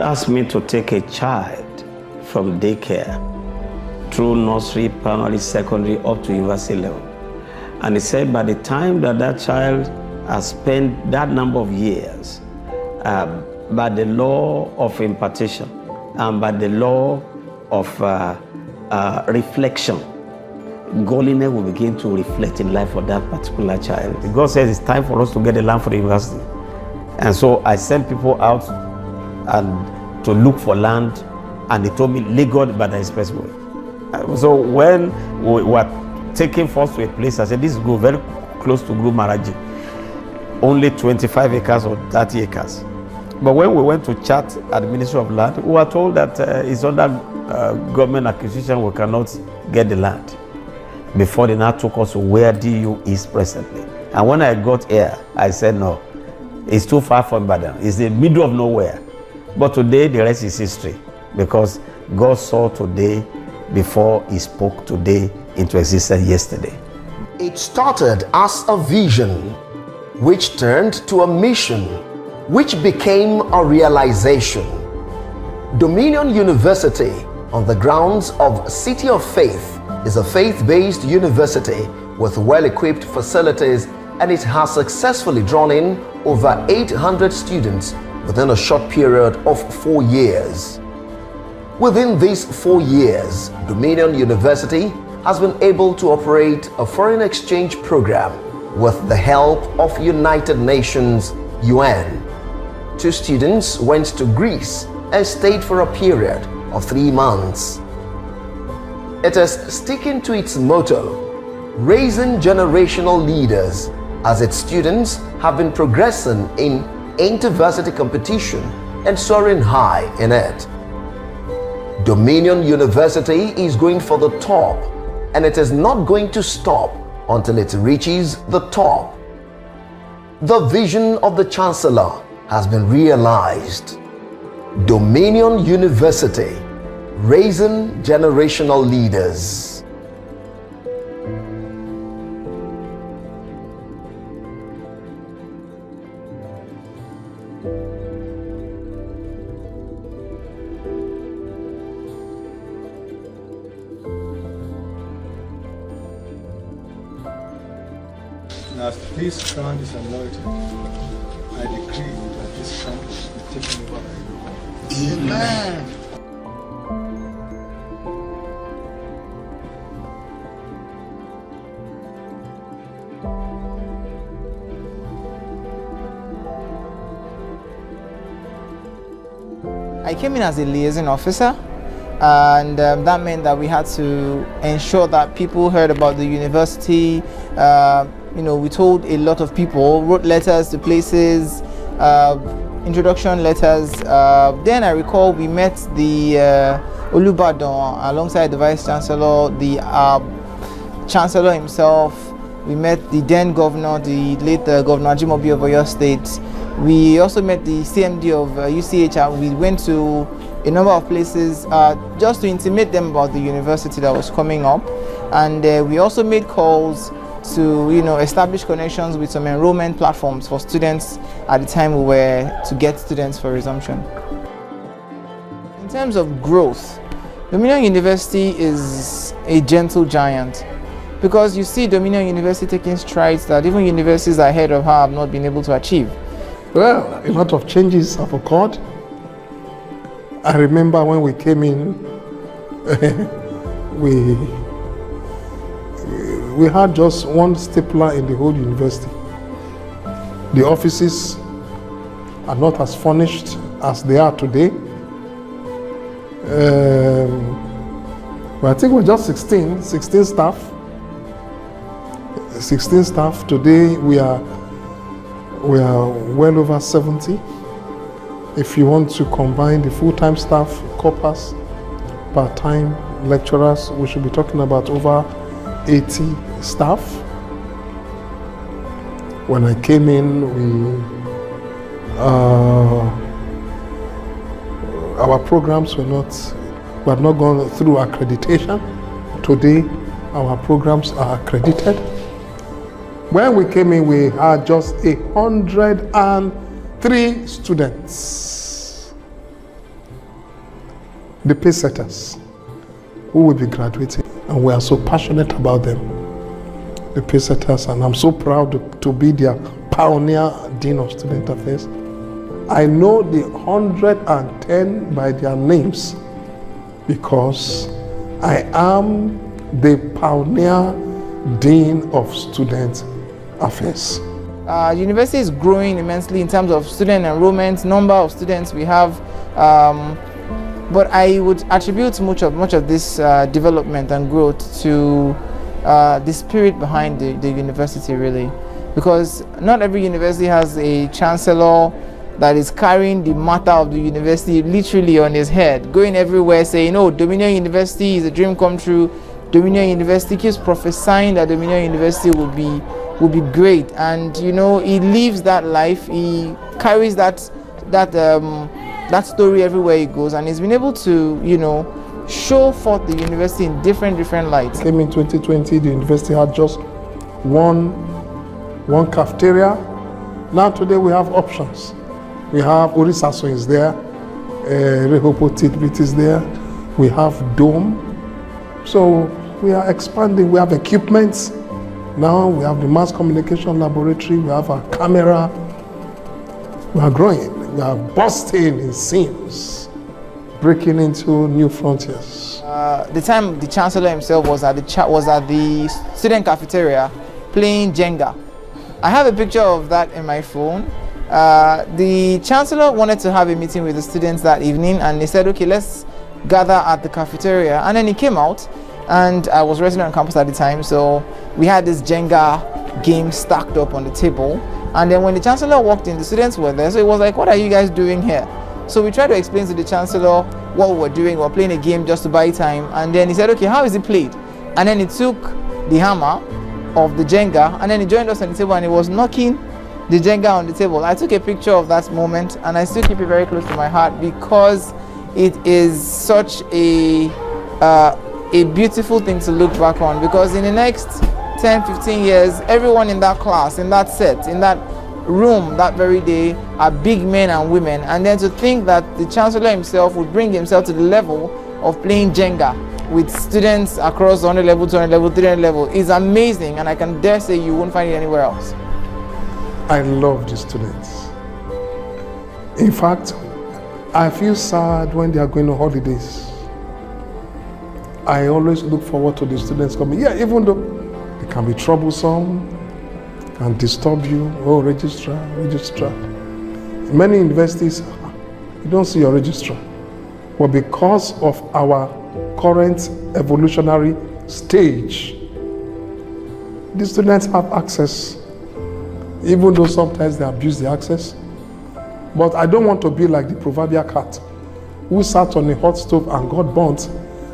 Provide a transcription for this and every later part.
asked me to take a child from daycare through nursery, primary, secondary, up to university level. And he said by the time that that child has spent that number of years, by the law of impartation and by the law of reflection, godliness will begin to reflect in life for that particular child. God says it's time for us to get a land for the university. And so I sent people out and to look for land, and they told me Lagos by the expressway. So when we were taking first to a place, I said this is good, very close to Guru Maharaji. Only 25 acres or 30 acres. But when we went to chat at the Ministry of Land, we were told that it's under government acquisition, we cannot get the land. Before they now took us to where DU is presently. And when I got here, I said no, it's too far from Ibadan. It's the middle of nowhere. But today, the rest is history, because God saw today before he spoke today into existence yesterday. It started as a vision, which turned to a mission, which became a realization. Dominion University, on the grounds of City of Faith, is a faith-based university with well-equipped facilities, and it has successfully drawn in over 800 students within a short period of 4 years. Within these 4 years, Dominion University has been able to operate a foreign exchange program with the help of United Nations, UN. 2 students went to Greece and stayed for a period of 3 months. It is sticking to its motto, raising generational leaders, as its students have been progressing in intervarsity competition and soaring high in it. Dominion University is going for the top, and it is not going to stop until it reaches the top. The vision of the Chancellor has been realized. Dominion University, raising generational leaders. As this ground is anointed, I decree that this campus will be taken over by you. Amen. I came in as a liaison officer, and that meant that we had to ensure that people heard about the university. We told a lot of people, wrote letters to places, introduction letters. Then I recall we met the Olubadan alongside the Vice Chancellor, the Chancellor himself. We met the then governor, the late Governor Ajimobi of Oyo State. We also met the CMD of UCH, and we went to a number of places just to intimate them about the university that was coming up. And we also made calls to establish connections with some enrollment platforms for students at the time we were to get students for resumption. In terms of growth, Dominion University is a gentle giant, because you see Dominion University taking strides that even universities ahead of her have not been able to achieve. Well, a lot of changes have occurred. I remember when we came in, we had just one stapler in the whole university. The offices are not as furnished as they are today. But I think we're just 16 staff. 16 staff. Today we are well over 70. If you want to combine the full-time staff, corpus, part-time lecturers, we should be talking about over 80 staff. When I came in, our programs had not gone through accreditation. Today, our programs are accredited. When we came in, we had just 103 students. the pace setters who will be graduating, and we are so passionate about them, the pace setters, and I'm so proud to be their pioneer Dean of Student Affairs. I know the 110 by their names because I am the pioneer Dean of Student Affairs. University is growing immensely in terms of student enrollment, number of students we have, but I would attribute much of this development and growth to the spirit behind the university, really, because not every university has a chancellor that is carrying the matter of the university literally on his head, going everywhere saying, oh, Dominion University is a dream come true. Dominion University keeps prophesying that Dominion University will be great, and he lives that life. He carries that story everywhere he goes, and he's been able to show forth the university in different lights. Came in 2020, the university had just one cafeteria. Now today we have options. We have Orisaso is there, Rehoboth Tidbit is there, we have Dome. So we are expanding, we have equipment. Now we have the mass communication laboratory, we have our camera. We are growing, we are busting in seams, breaking into new frontiers. The time the chancellor himself was at the student cafeteria playing Jenga. I have a picture of that in my phone. The chancellor wanted to have a meeting with the students that evening, and they said, okay, let's gather at the cafeteria. And then he came out, and I was resident on campus at the time, so we had this Jenga game stacked up on the table. And then when the chancellor walked in, the students were there, so it was like, what are you guys doing here? So we tried to explain to the chancellor what we were doing. We were playing a game just to buy time. And then he said, okay, how is it played? And then he took the hammer of the Jenga, and then he joined us on the table, and he was knocking the Jenga on the table. I took a picture of that moment, and I still keep it very close to my heart because it is such a beautiful thing to look back on, because in the next 10-15 years, everyone in that class, in that set, in that room that very day are big men and women, and then to think that the chancellor himself would bring himself to the level of playing Jenga with students across 100 level, 200 level, 300 level is amazing, and I can dare say you won't find it anywhere else. I love the students. In fact, I feel sad when they are going on holidays. I always look forward to the students coming. Yeah, even though they can be troublesome, can disturb you. Oh, registrar. In many universities, you don't see your registrar. But because of our current evolutionary stage, the students have access, even though sometimes they abuse the access. But I don't want to be like the proverbial cat who sat on a hot stove and got burnt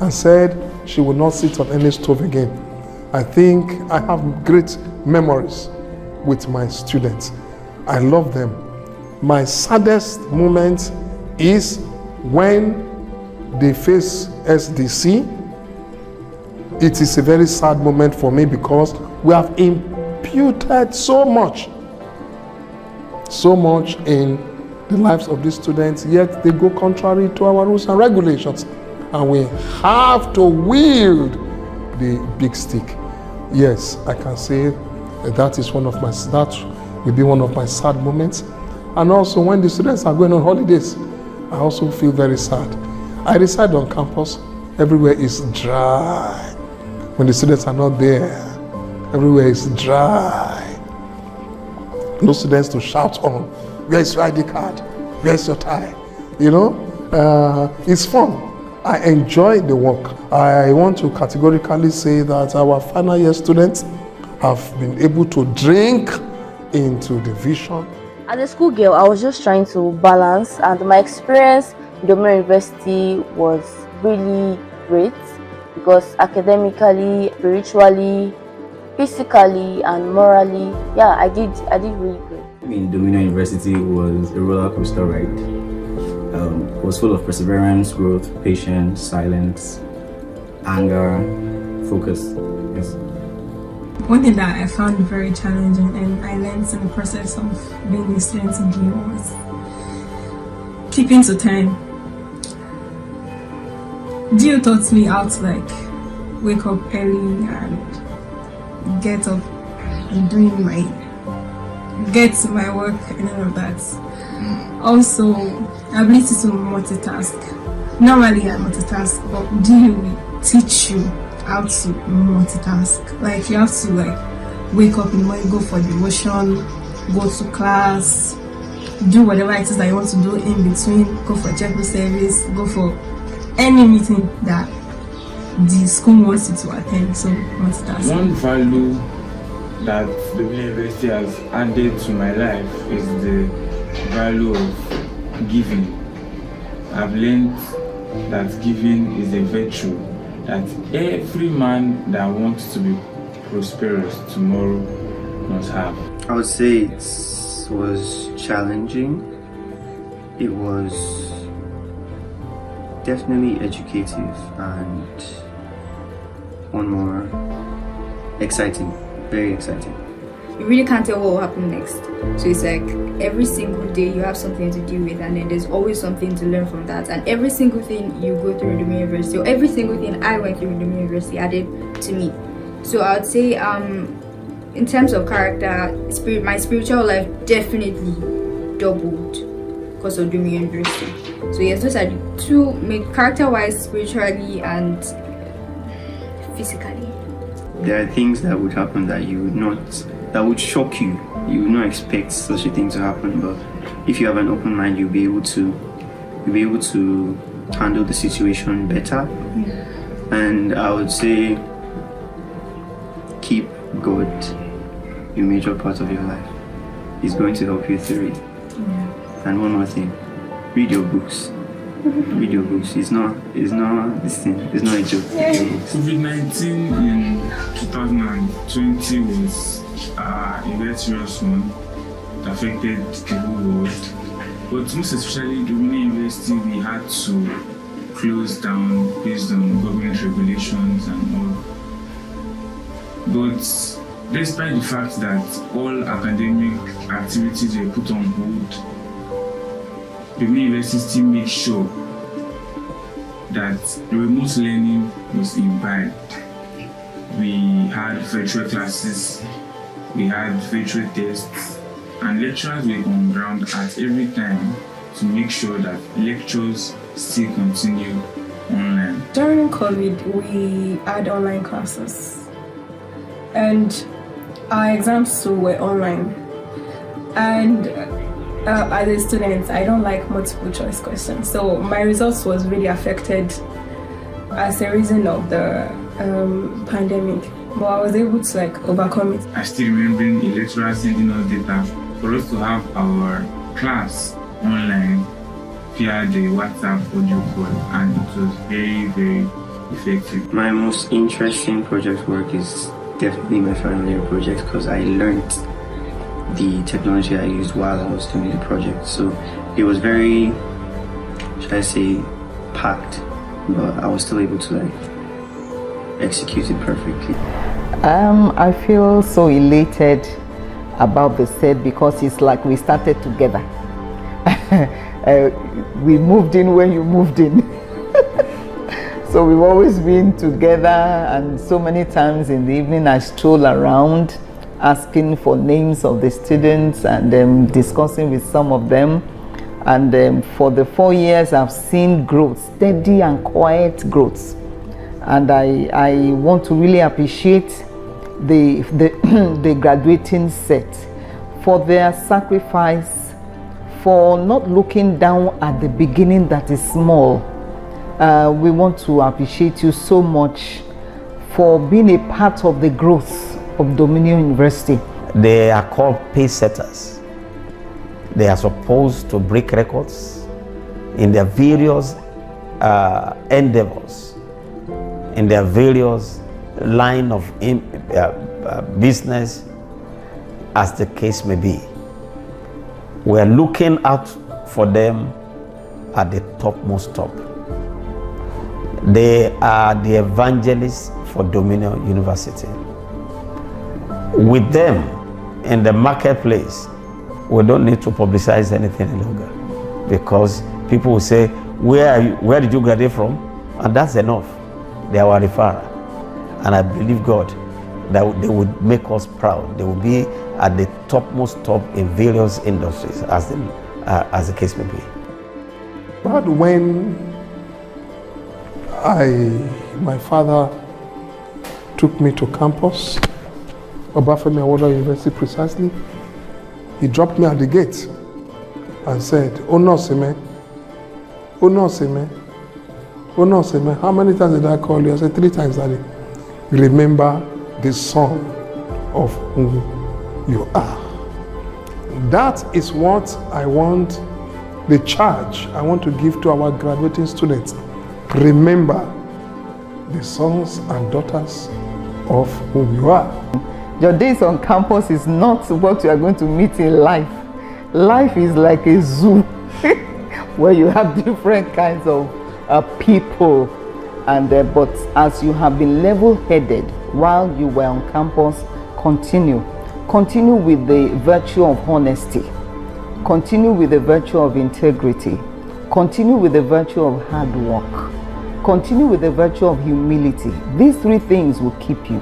and said she will not sit on any stove again. I think I have great memories with my students. I love them. My saddest moment is when they face SDC. It is a very sad moment for me because we have imputed so much in the lives of these students, yet they go contrary to our rules and regulations, and we have to wield the big stick. Yes, I can say that will be one of my sad moments. And also when the students are going on holidays, I also feel very sad. I reside on campus, everywhere is dry. When the students are not there, everywhere is dry. No students to shout on, where is your ID card? Where is your tie? It's fun. I enjoy the work. I want to categorically say that our final year students have been able to drink into the vision. As a school girl, I was just trying to balance, and my experience in Dominion University was really great because academically, spiritually, physically, and morally, I did really great. In Dominion University was a roller coaster ride. It was full of perseverance, growth, patience, silence, anger, focus. Yes. One thing that I found very challenging and I learned in the process of being a student in DU was keeping to time. Dio taught me how to like wake up early and get up and get to my work and all of that. Also, ability to multitask. Normally I multitask, but Dio will teach you how to multitask. Like you have to like wake up in the morning, go for devotion, go to class, do whatever it is that you want to do in between, go for chapel service, go for any meeting that the school wants you to attend. So multitask. One value that the university has added to my life is the value of giving. I've learned that giving is a virtue that every man that wants to be prosperous tomorrow must have. I would say it was challenging. It was definitely educative and one more exciting, very exciting. You really can't tell what will happen next. So it's like every single day you have something to deal with, and then there's always something to learn from that. And every single thing you go through the university, or every single thing I went through in the university added to me. So I would say in terms of character, my spiritual life definitely doubled because of doing university. So yes, those are the two, character-wise, spiritually and physically. There are things that would happen that that would shock you. You would not expect such a thing to happen, but if you have an open mind, you'll be able to handle the situation better. And I would say keep God a major part of your life. He's going to help you through it. And one more thing, read your books. Read your books. It's not this thing. It's not a joke. COVID-19 in 2020 was a very serious one that affected the whole world. But most especially during the university, we had to close down based on government regulations and all. But despite the fact that all academic activities were put on hold, the university made sure that the remote learning was imbibed. We had virtual classes, we had virtual tests, and lecturers were on ground at every time to make sure that lectures still continue online. During COVID, we had online classes, and our exams too were online. And as a student, I don't like multiple choice questions, so my results was really affected as a reason of the pandemic. But I was able to like overcome it. I still remember a lecturer sending us data for us to have our class online via the WhatsApp audio call, and it was very, very effective. My most interesting project work is definitely my final year project, because I learned the technology I used while I was doing the project. So it was very, should I say, packed, but I was still able to like execute it perfectly. I feel so elated about the set because it's like we started together. We moved in when you moved in. So we've always been together, and so many times in the evening I stroll around asking for names of the students and discussing with some of them. And for the 4 years I've seen growth, steady and quiet growth. And I want to really appreciate the graduating set for their sacrifice, for not looking down at the beginning that is small. We want to appreciate you so much for being a part of the growth of Dominion University. They are called pace setters. They are supposed to break records in their various endeavors, in their various line of business, as the case may be. We are looking out for them at the topmost top. They are the evangelists for Dominion University. With them in the marketplace, we don't need to publicize anything any longer, because people will say, where did you graduate from? And that's enough. They are our referrer. And I believe God that they would make us proud. They will be at the topmost top in various industries, as the case may be. But when my father took me to campus, Obafemi Awolowo University precisely, he dropped me at the gate and said, "Oh no, Sime. Oh no, Sime. Oh no, Sime. How many times did I call you?" I said, 3 times, Daddy. Remember the son of whom you are. That is what I want, the charge I want to give to our graduating students. Remember the sons and daughters of whom you are. Your days on campus is not what you are going to meet in life. Life is like a zoo where you have different kinds of people. And but as you have been level-headed while you were on campus, continue with the virtue of honesty, continue with the virtue of integrity, continue with the virtue of hard work, continue with the virtue of humility. These 3 things will keep you.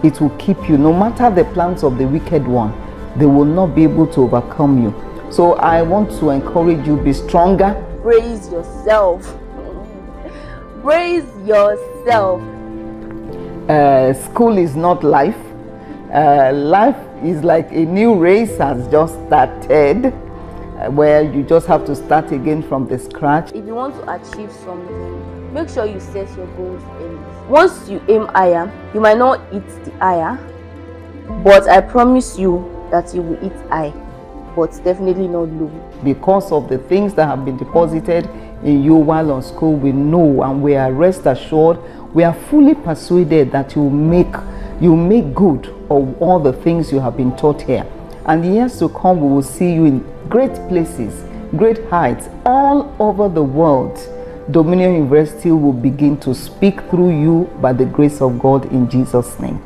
It will keep you. No matter the plans of the wicked one, they will not be able to overcome you. So I want to encourage you, be stronger. Praise yourself. Praise yourself. School is not life. Life is like a new race has just started, where you just have to start again from the scratch. If you want to achieve something, make sure you set your goals early. Once you aim higher, you might not hit the higher, but I promise you that you will hit high, but definitely not low. Because of the things that have been deposited in you while on school, we know and we are rest assured, we are fully persuaded that you make good of all the things you have been taught here. And in years to come, we will see you in great places, great heights all over the world. Dominion University will begin to speak through you by the grace of God in Jesus' name.